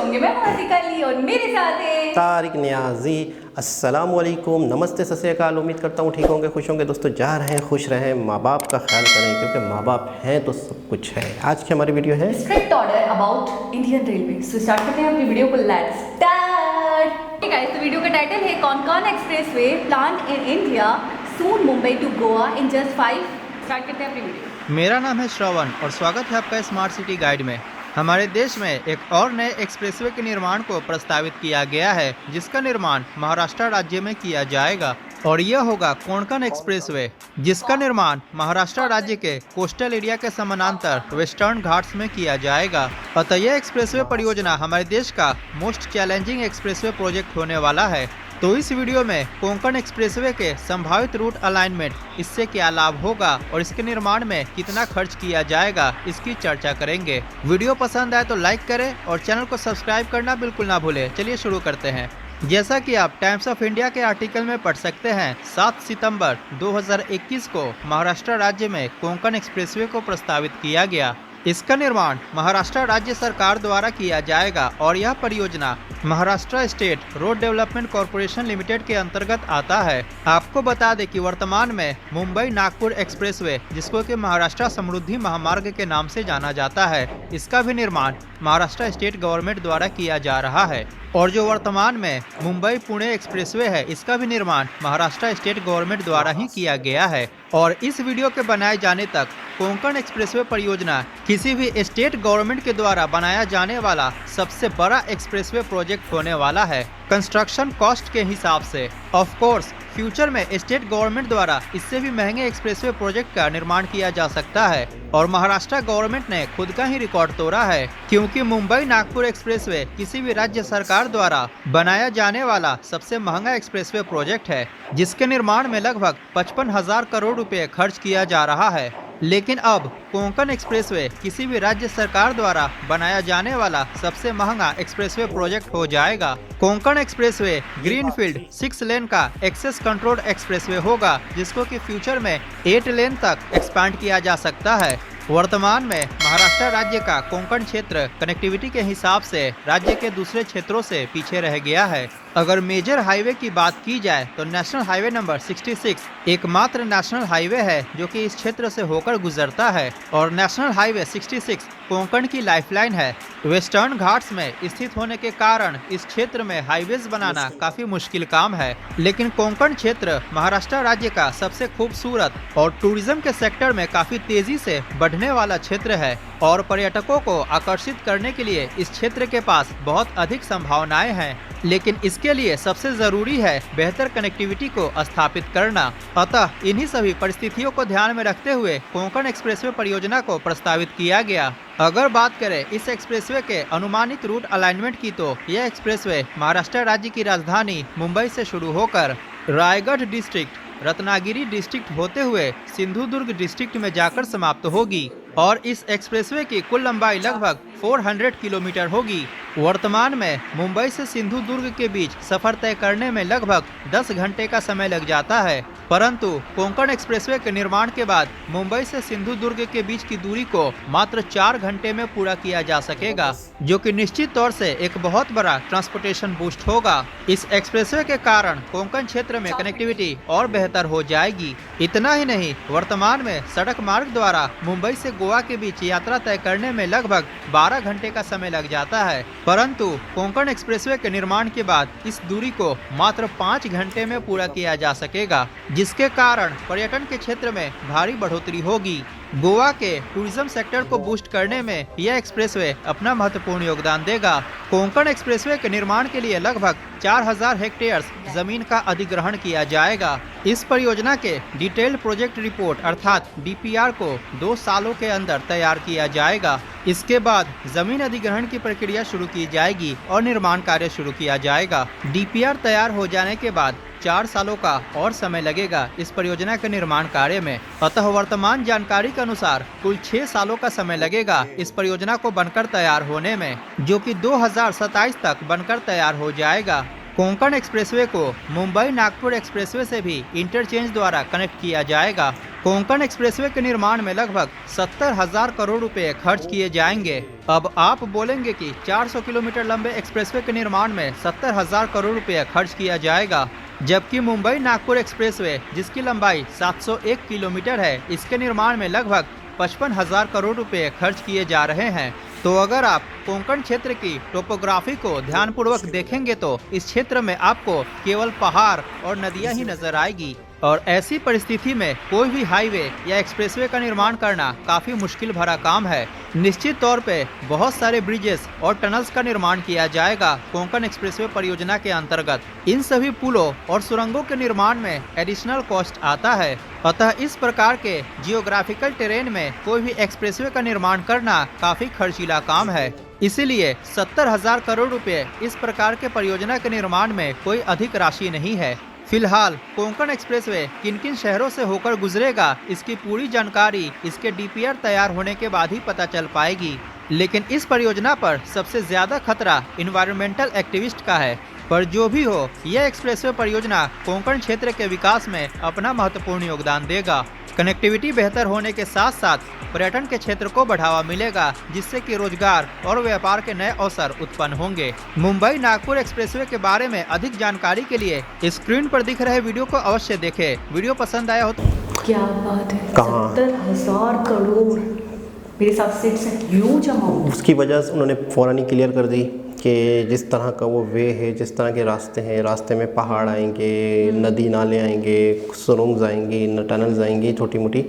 होंगे। मैं वासिका अली और मेरे साथ है तारिक नियाजी। अस्सलाम वालेकुम, नमस्ते, सत श्री अकाल। उम्मीद करता हूँ ठीक होंगे, खुश होंगे। दोस्तों जा रहे हैं, खुश रहें, माँ बाप का ख्याल करें, क्योंकि माँ बाप हैं तो सब कुछ है। आज की हमारी वीडियो है strict order about Indian railway. So start करते हैं अपनी वीडियो को। Let's start. ठीक है, तो वीडियो का टाइटल है कौन expressway plan in India soon Mumbai to Goa in just 5। स्टार्ट करते हैं अपनी वीडियो। मेरा नाम है श्रवण और स्वागत है आपका स्मार्ट सिटी गाइड में। हमारे देश में एक और नए एक्सप्रेसवे के निर्माण को प्रस्तावित किया गया है, जिसका निर्माण महाराष्ट्र राज्य में किया जाएगा और यह होगा कोंकण एक्सप्रेसवे, जिसका निर्माण महाराष्ट्र राज्य के कोस्टल एरिया के समानांतर वेस्टर्न घाट्स में किया जाएगा। अतः यह एक्सप्रेसवे परियोजना हमारे देश का मोस्ट चैलेंजिंग एक्सप्रेसवे प्रोजेक्ट होने वाला है। तो इस वीडियो में कोंकण एक्सप्रेसवे के संभावित रूट अलाइनमेंट, इससे क्या लाभ होगा और इसके निर्माण में कितना खर्च किया जाएगा, इसकी चर्चा करेंगे। वीडियो पसंद आए तो लाइक करें और चैनल को सब्सक्राइब करना बिल्कुल ना भूलें। चलिए शुरू करते हैं। जैसा कि आप टाइम्स ऑफ इंडिया के आर्टिकल में पढ़ सकते हैं, 7 सितंबर 2021 को महाराष्ट्र राज्य में कोंकण एक्सप्रेसवे को प्रस्तावित किया गया। इसका निर्माण महाराष्ट्र राज्य सरकार द्वारा किया जाएगा और यह परियोजना Maharashtra state road development corporation limited के अंतर्गत आता है। आपको बता दें कि वर्तमान में मुंबई नागपुर एक्सप्रेसवे, जिसको कि महाराष्ट्र समृद्धि महामार्ग के नाम से जाना जाता है, इसका भी निर्माण महाराष्ट्र स्टेट गवर्नमेंट द्वारा किया जा रहा है। और जो वर्तमान में मुंबई पुणे एक्सप्रेसवे है, इसका भी निर्माण महाराष्ट्र स्टेट गवर्नमेंट द्वारा ही किया गया है। और इस वीडियो के बनाए जाने तक कोंकण एक्सप्रेसवे परियोजना किसी भी स्टेट गवर्नमेंट के द्वारा बनाया जाने वाला सबसे बड़ा एक्सप्रेसवे प्रोजेक्ट होने वाला है कंस्ट्रक्शन कॉस्ट के हिसाब से। ऑफ कोर्स फ्यूचर में स्टेट गवर्नमेंट द्वारा इससे भी महंगे एक्सप्रेसवे प्रोजेक्ट का निर्माण किया जा सकता है और महाराष्ट्र गवर्नमेंट ने खुद का ही रिकॉर्ड तोड़ा है, क्योंकि मुंबई नागपुर एक्सप्रेसवे किसी भी राज्य सरकार द्वारा बनाया जाने वाला सबसे महंगा एक्सप्रेसवे प्रोजेक्ट है, जिसके निर्माण में लगभग 55,000 करोड़ रुपए खर्च किया जा रहा है। लेकिन अब कोंकण एक्सप्रेसवे किसी भी राज्य सरकार द्वारा बनाया जाने वाला सबसे महंगा एक्सप्रेसवे प्रोजेक्ट हो जाएगा। कोंकण एक्सप्रेसवे ग्रीनफील्ड 6 लेन का एक्सेस कंट्रोल्ड एक्सप्रेसवे होगा, जिसको कि फ्यूचर में 8 लेन तक एक्सपांड किया जा सकता है। वर्तमान में महाराष्ट्र राज्य का कोंकण क्षेत्र कनेक्टिविटी के हिसाब से राज्य के दूसरे क्षेत्रों से पीछे रह गया है। अगर मेजर हाईवे की बात की जाए तो नेशनल हाईवे नंबर 66 एकमात्र नेशनल हाईवे है जो कि इस क्षेत्र से होकर गुजरता है और नेशनल हाईवे 66 कोंकण की लाइफलाइन है। वेस्टर्न घाट्स में स्थित होने के कारण इस क्षेत्र में हाईवेज बनाना काफी मुश्किल काम है, लेकिन कोंकण क्षेत्र महाराष्ट्र राज्य का सबसे खूबसूरत और टूरिज्म के सेक्टर में काफी तेजी से बढ़ने वाला क्षेत्र है और पर्यटकों को आकर्षित करने के लिए इस क्षेत्र के पास बहुत अधिक संभावनाएं हैं। लेकिन इसके लिए सबसे जरूरी है बेहतर कनेक्टिविटी को स्थापित करना। अतः इन्हीं सभी परिस्थितियों को ध्यान में रखते हुए कोंकण एक्सप्रेसवे परियोजना को प्रस्तावित किया गया। अगर बात करें इस एक्सप्रेसवे के अनुमानित रूट अलाइनमेंट की, तो यह एक्सप्रेसवे महाराष्ट्र राज्य की राजधानी मुंबई से शुरू होकर रायगढ़ डिस्ट्रिक्ट, रत्नागिरी डिस्ट्रिक्ट होते हुए सिंधुदुर्ग डिस्ट्रिक्ट में जाकर समाप्त होगी और इस एक्सप्रेसवे की कुल लंबाई लगभग 400 किलोमीटर होगी। वर्तमान में मुंबई से सिंधुदुर्ग के बीच सफर तय करने में लगभग 10 घंटे का समय लग जाता है, परंतु कोंकण एक्सप्रेसवे के निर्माण के बाद मुंबई से सिंधुदुर्ग के बीच की दूरी को मात्र 4 घंटे में पूरा किया जा सकेगा, जो कि निश्चित तौर से एक बहुत बड़ा ट्रांसपोर्टेशन बूस्ट होगा। इस एक्सप्रेसवे के कारण कोंकण क्षेत्र में कनेक्टिविटी और बेहतर हो जाएगी। इतना ही नहीं, वर्तमान में सड़क मार्ग द्वारा मुंबई से गोवा के बीच यात्रा तय करने में लगभग 12 घंटे का समय लग जाता है, परंतु कोंकण एक्सप्रेसवे के निर्माण के बाद इस दूरी को मात्र 5 घंटे में पूरा किया जा सकेगा, जिसके कारण पर्यटन के क्षेत्र में भारी बढ़ोतरी होगी। गोवा के टूरिज्म सेक्टर को बूस्ट करने में यह एक्सप्रेसवे अपना महत्वपूर्ण योगदान देगा। कोंकण एक्सप्रेसवे के निर्माण के लिए लगभग 4000 हेक्टेयर्स जमीन का अधिग्रहण किया जाएगा। इस परियोजना के डिटेल्ड प्रोजेक्ट रिपोर्ट अर्थात डीपीआर को 2 सालों के अंदर तैयार किया जाएगा। इसके बाद जमीन अधिग्रहण की प्रक्रिया शुरू की जाएगी और निर्माण कार्य शुरू किया जाएगा। डीपीआर तैयार हो जाने के बाद 4 सालों का और समय लगेगा इस परियोजना के निर्माण कार्य में। अतः वर्तमान जानकारी के अनुसार कुल 6 सालों का समय लगेगा इस परियोजना को बनकर तैयार होने में, जो कि 2027 तक बनकर तैयार हो जाएगा। कोंकण एक्सप्रेसवे को मुंबई नागपुर एक्सप्रेसवे से भी इंटरचेंज द्वारा कनेक्ट किया जाएगा। कोंकण एक्सप्रेसवे के निर्माण में लगभग 70,000 करोड़ रुपए खर्च किए जाएंगे। अब आप बोलेंगे कि 400 किलोमीटर लंबे एक्सप्रेसवे के निर्माण में 70,000 करोड़ रुपए खर्च किया जाएगा, जबकि मुंबई नागपुर एक्सप्रेसवे जिसकी लंबाई 701 किलोमीटर है, इसके निर्माण में लगभग 55,000 करोड़ रुपए खर्च किए जा रहे हैं। तो अगर आप कोंकण क्षेत्र की टोपोग्राफी को ध्यानपूर्वक देखेंगे तो इस क्षेत्र में आपको केवल पहाड़ और नदियां ही नजर आएगी, और ऐसी परिस्थिति में कोई भी हाईवे या एक्सप्रेसवे का निर्माण करना काफी मुश्किल भरा काम है। निश्चित तौर पे बहुत सारे ब्रिजेस और टनल्स का निर्माण किया जाएगा कोंकण एक्सप्रेसवे परियोजना के अंतर्गत। इन सभी पुलों और सुरंगों के निर्माण में एडिशनल कॉस्ट आता है। अतः इस प्रकार के जियोग्राफिकल टेरेन में कोई भी एक्सप्रेसवे का निर्माण करना काफी खर्चीला काम है। इसीलिए 70,000 करोड़ रुपए इस प्रकार के परियोजना के निर्माण में कोई अधिक राशि नहीं है। फिलहाल कोंकण एक्सप्रेसवे किन किन शहरों से होकर गुजरेगा, इसकी पूरी जानकारी इसके डीपीआर तैयार होने के बाद ही पता चल पाएगी। लेकिन इस परियोजना पर सबसे ज्यादा खतरा इन्वायरमेंटल एक्टिविस्ट का है। पर जो भी हो, यह एक्सप्रेसवे परियोजना कोंकण क्षेत्र के विकास में अपना महत्वपूर्ण योगदान देगा। कनेक्टिविटी बेहतर होने के साथ साथ पर्यटन के क्षेत्र को बढ़ावा मिलेगा, जिससे कि रोजगार और व्यापार के नए अवसर उत्पन्न होंगे। मुंबई नागपुर एक्सप्रेसवे के बारे में अधिक जानकारी के लिए स्क्रीन पर दिख रहे वीडियो को अवश्य देखें। वीडियो पसंद आया हो तो क्या बात है, कहाँ? 70,000 करोड़ मेरे हिसाब से इट्स ह्यूज अमाउंट। उसकी वजह से उन्होंने फ़ौरन ही क्लियर कर दी कि जिस तरह का वो वे है, जिस तरह के रास्ते हैं, रास्ते में पहाड़ आएंगे, नदी नाले आएंगे, सुरंग आएंगी, टनल्स आएंगी छोटी मोटी,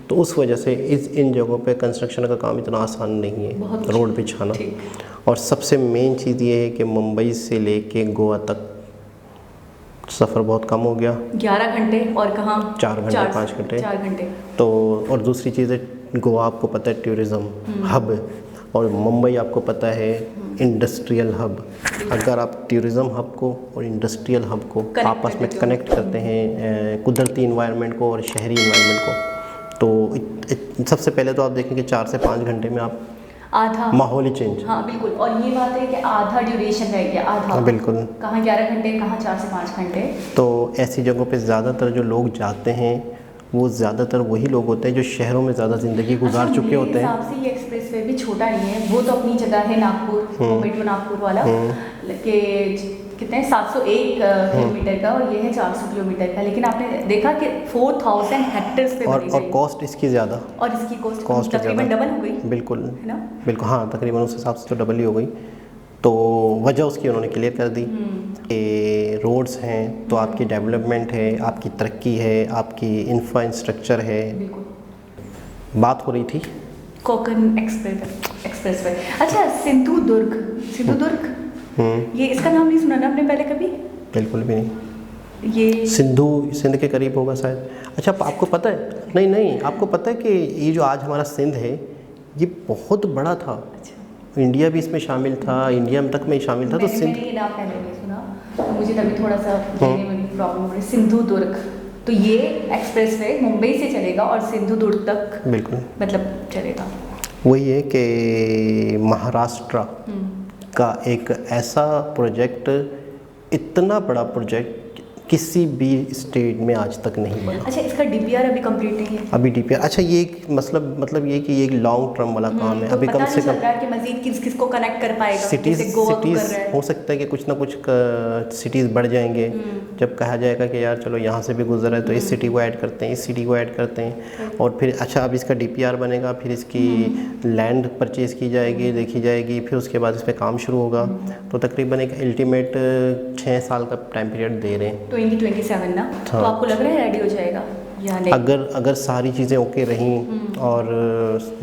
तो उस वजह से इन जगहों पे कंस्ट्रक्शन का काम इतना आसान नहीं है, रोड बिछाना। और सबसे मेन चीज़ ये है कि मुंबई से लेके गोवा तक सफ़र बहुत कम हो गया, 11 घंटे और कहाँ 4 घंटे 5 घंटे 4 घंटे। तो और दूसरी चीज़ है, गोवा आपको पता है टूरिज़्म हब है, और मुंबई आपको पता है इंडस्ट्रियल हब। अगर आप टूरिज़्म हब को और इंडस्ट्रियल हब को आपस में कनेक्ट करते हैं, कुदरती इन्वायरमेंट को और शहरी इन्वायरमेंट को, तो सबसे पहले तो आप देखेंगे 4 से 5 घंटे में आप आधा माहौल ही चेंज। हाँ बिल्कुल, और ये बात है कि आधा ड्यूरेशन रह गया, आधा। बिल्कुल, कहाँ 11 घंटे, कहाँ 4 से 5 घंटे। तो ऐसी जगहों पे ज़्यादातर जो लोग जाते हैं वो ज़्यादातर वही लोग होते हैं जो शहरों में ज़्यादा ज़िंदगी गुजार चुके होते हैं। मेरे हिसाब से ये एक्सप्रेसवे भी छोटा नहीं है, वो तो अपनी जगह है नागपुर, मुंबई टू नागपुर वाला के कितने 701 किलोमीटर का, और ये है 400 किलोमीटर का। लेकिन आपने देखा कि 4,000 हेक्टेयर्स पे बनी और कॉस्ट इसकी ज़्यादा, और इसकी कॉस्ट तकरीबन डबल हो गई। बिल्कुल है ना, बिल्कुल, हाँ तकरीबन उस हिसाब से तो डबल ही हो गई। तो वजह उसकी उन्होंने क्लियर कर दी कि रोड्स हैं तो आपकी डेवलपमेंट है, आपकी तरक्की है, आपकी इंफ्रास्ट्रक्चर है। बात हो रही थी कोंकण एक्सप्रेसवे। अच्छा, सिंधुदुर्ग ये इसका नाम नहीं सुना ना आपने पहले कभी? बिल्कुल भी नहीं। ये सिंध के करीब होगा शायद। अच्छा, आपको पता है? नहीं, आपको पता है कि ये जो आज हमारा सिंध है ये बहुत बड़ा था। अच्छा। इंडिया भी इसमें शामिल था, इंडिया तक में शामिल था। तो सिंध मैंने ये नाम पहले नहीं सुना, तो मुझे तभी थोड़ा सा प्रॉब्लम हो रही। सिंधुदुर्ग, तो ये एक्सप्रेसवे मुंबई से चलेगा और सिंधुदुर्ग तक बिल्कुल मतलब चलेगा। वही है कि महाराष्ट्र का एक ऐसा प्रोजेक्ट, इतना बड़ा प्रोजेक्ट किसी भी स्टेट में आज तक नहीं बना। अच्छा, इसका डीपीआर अभी कंप्लीट नहीं है? अभी डीपीआर, अच्छा ये एक मतलब ये कि ये एक लॉन्ग टर्म वाला काम है। तो अभी कम से कम कि मजीद किस को कनेक्ट कर पाएगा। सिटीज़ हो सकता है कि कुछ ना कुछ सिटीज़ बढ़ जाएंगे। जब कहा जाएगा कि यार चलो यहाँ से भी गुजर है तो इस सिटी को ऐड करते हैं, इस सिटी को ऐड करते हैं, और फिर अच्छा अब इसका डीपीआर बनेगा, फिर इसकी लैंड परचेज़ की जाएगी, देखी जाएगी, फिर उसके बाद इस पर काम शुरू होगा। तो तकरीबन एक अल्टीमेट 6 साल का टाइम पीरियड दे रहे हैं। 2027 ना? तो आपको लग रहा है रेडी हो जाएगा या नहीं? अगर सारी चीज़ें ओके रहीं और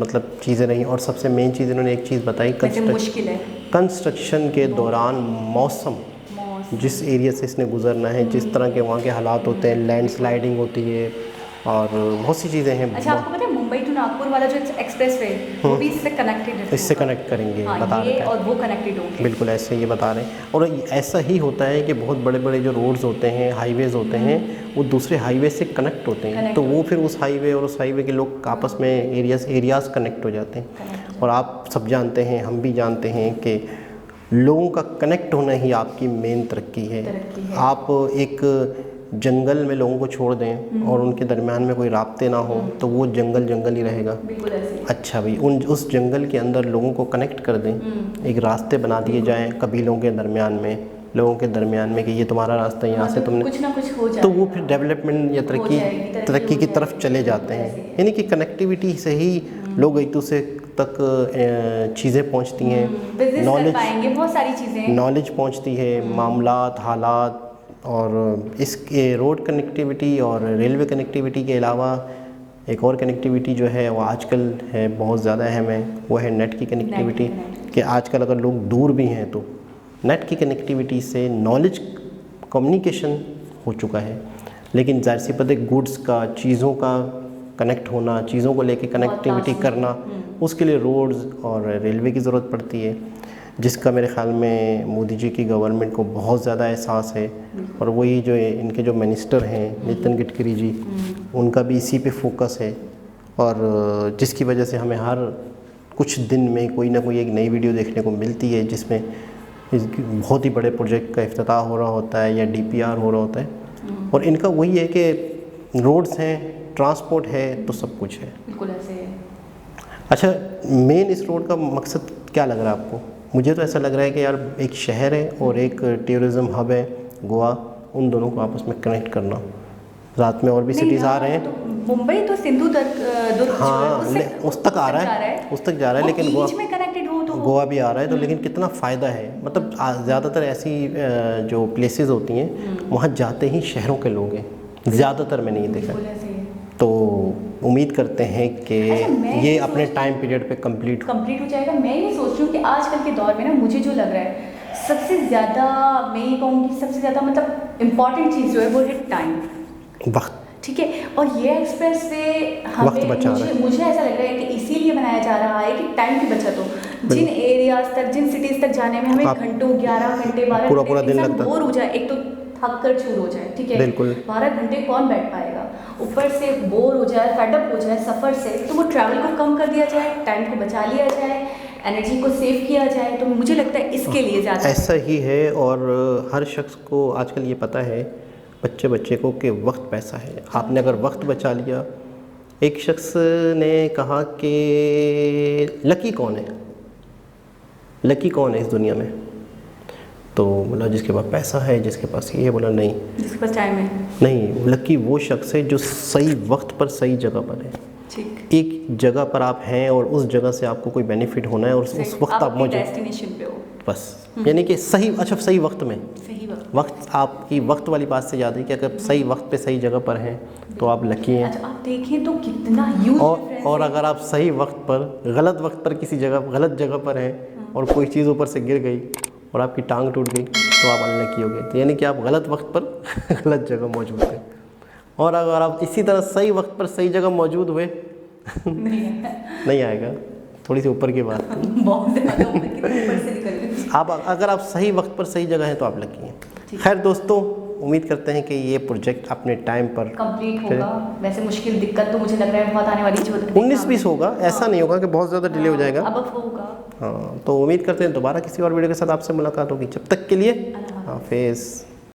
मतलब चीज़ें रहीं, और सबसे मेन चीज़ इन्होंने एक चीज़ बताई, मुश्किल है कंस्ट्रक्शन के दौरान मौसम, जिस एरिया से इसने गुजरना है, जिस तरह के वहाँ के हालात होते हैं, लैंडस्लाइडिंग होती है और बहुत सी चीज़ें हैं। अच्छा, आपको पता है मुंबई टू नागपुर वाला जो एक्सप्रेसवे वो भी इससे कनेक्टेड है? इससे कनेक्ट करेंगे, बता रहे हैं, और वो कनेक्टेड होंगे। बिल्कुल ऐसे ये बता रहे हैं। और ऐसा ही होता है कि बहुत बड़े बड़े जो रोड्स होते हैं, हाईवेज़ होते हैं, वो दूसरे हाईवे से कनेक्ट होते हैं, तो वो फिर उस हाईवे और उस हाईवे के लोग आपस में एरियाज़ कनेक्ट हो जाते हैं। और आप सब जानते हैं, हम भी जानते हैं कि लोगों का कनेक्ट होना ही आपकी मेन तरक्की है। आप एक जंगल में लोगों को छोड़ दें और उनके दरमियान में कोई राब्ते ना हो तो वो जंगल जंगल ही रहेगा। बिल्कुल ऐसे। अच्छा भाई, उस जंगल के अंदर लोगों को कनेक्ट कर दें, एक रास्ते बना दिए जाएं कबीलों के दरमियान में, लोगों के दरमियान में कि ये तुम्हारा रास्ता है, यहाँ से तुमने कुछ ना कुछ हो जाए, तो वो फिर डेवलपमेंट या तरक्की की तरफ चले जाते हैं। यानी कि कनेक्टिविटी से ही लोग एक दूसरे तक चीज़ें पहुँचती हैं, नॉलेज पहुँचती है, मामलात, हालात। और इसके रोड कनेक्टिविटी और रेलवे कनेक्टिविटी के अलावा एक और कनेक्टिविटी जो है वो आजकल है बहुत ज़्यादा अहम है, वो है नेट की कनेक्टिविटी। कि आजकल अगर लोग दूर भी हैं तो नेट की कनेक्टिविटी से नॉलेज कम्युनिकेशन हो चुका है, लेकिन जाहिर सी बात है गुड्स का, चीज़ों का कनेक्ट होना, चीज़ों को लेके कनेक्टिविटी करना, उसके लिए रोड्स और रेलवे की ज़रूरत पड़ती है, जिसका मेरे ख़्याल में मोदी जी की गवर्नमेंट को बहुत ज़्यादा एहसास है। और वही जो इनके जो मिनिस्टर हैं नितिन गडकरी जी, उनका भी इसी पे फोकस है। और जिसकी वजह से हमें हर कुछ दिन में कोई ना कोई एक नई वीडियो देखने को मिलती है जिसमें बहुत ही बड़े प्रोजेक्ट का इफ्तिताह हो रहा होता है या DPR हो रहा होता है। और इनका वही है कि रोड्स हैं, ट्रांसपोर्ट है, तो सब कुछ है। बिल्कुल ऐसे है। अच्छा, मेन इस रोड का मकसद क्या लग रहा है आपको? मुझे तो ऐसा लग रहा है कि यार एक शहर है और एक टूरिज़्म हब है गोवा, उन दोनों को आपस में कनेक्ट करना। रात में और भी सिटीज़ आ रहे हैं, तो मुंबई तो सिंधु दुर्ग, हाँ उस तक आ रहा है, उस तक जा रहा है, लेकिन बीच में कनेक्टेड हो तो गोवा भी आ रहा है। तो लेकिन कितना फ़ायदा है, मतलब ज़्यादातर ऐसी जो प्लेसेस होती हैं वहाँ जाते ही शहरों के लोग हैं, ज़्यादातर मैंने ये देखा। तो उम्मीद करते हैं कि ये अपने टाइम पीरियड पे कंप्लीट हो जाएगा। मैं ये सोच रही हूँ कि आजकल के दौर में ना मुझे जो लग रहा है सबसे ज़्यादा, मैं ये कहूँगी सबसे ज़्यादा मतलब इम्पॉर्टेंट चीज़ जो है वो है टाइम, वक्त। ठीक है। और ये एक्सप्रेस वे हमें, मुझे ऐसा लग रहा है कि इसीलिए बनाया जा रहा है कि टाइम की बचत हो। जिन एरियाज तक, जिन सिटीज़ तक जाने में हमें घंटों, 11 घंटे, 12 पूरा दिन लगता है, बोर हो जाए, एक तो थक कर चूर हो जाए, ठीक है, बिल्कुल 12 घंटे कौन बैठ पाएगा, ऊपर से बोर हो जाए, फेडअप हो जाए सफ़र से, तो वो ट्रैवल को कम कर दिया जाए, टाइम को बचा लिया जाए, एनर्जी को सेव किया जाए। तो मुझे लगता है इसके लिए ज़्यादा ऐसा ही है। और हर शख्स को आजकल ये पता है, बच्चे को, कि वक्त पैसा है। आपने अगर वक्त बचा लिया, एक शख्स ने कहा कि लकी कौन है, लकी कौन है इस दुनिया में? तो बोला जिसके पास पैसा है, जिसके पास ये। बोला नहीं, जिसके पास टाइम है। नहीं, लकी वो शख्स है जो सही वक्त पर सही जगह पर है। ठीक। एक जगह पर आप हैं और उस जगह से आपको कोई बेनिफिट होना है और उस वक्त आप मौजूद, डेस्टिनेशन पे हो बस। यानी कि सही, अच्छा सही वक्त में, सही वक्त आपकी वक्त वाली बात से याद है कि अगर सही वक्त पे सही जगह पर हैं तो आप लकी हैं। अच्छा, आप देखें तो कितना ह्यूज डिफरेंस। और अगर आप सही वक्त पर, गलत वक्त पर किसी जगह, गलत जगह पर हैं और कोई चीज़ ऊपर से गिर गई और आपकी टांग टूट गई तो आप अनलकी हो गए। तो यानी कि आप गलत वक्त पर गलत जगह मौजूद थे। और अगर आप इसी तरह सही वक्त पर सही जगह मौजूद हुए नहीं आएगा, थोड़ी सी ऊपर की बात बहुत ज़्यादा ऊपर से निकल गई। आप अगर आप सही वक्त पर सही जगह हैं तो आप लकी हैं। खैर दोस्तों, उम्मीद करते हैं कि ये प्रोजेक्ट अपने टाइम पर कंप्लीट होगा। वैसे मुश्किल, दिक्कत तो मुझे लग रहा है बहुत आने वाली है। 19-20 होगा, ऐसा नहीं होगा कि बहुत ज़्यादा डिले हो जाएगा। अब होगा। हाँ, तो उम्मीद करते हैं दोबारा किसी और वीडियो के साथ आपसे मुलाकात होगी। जब तक के लिए हाफिज़।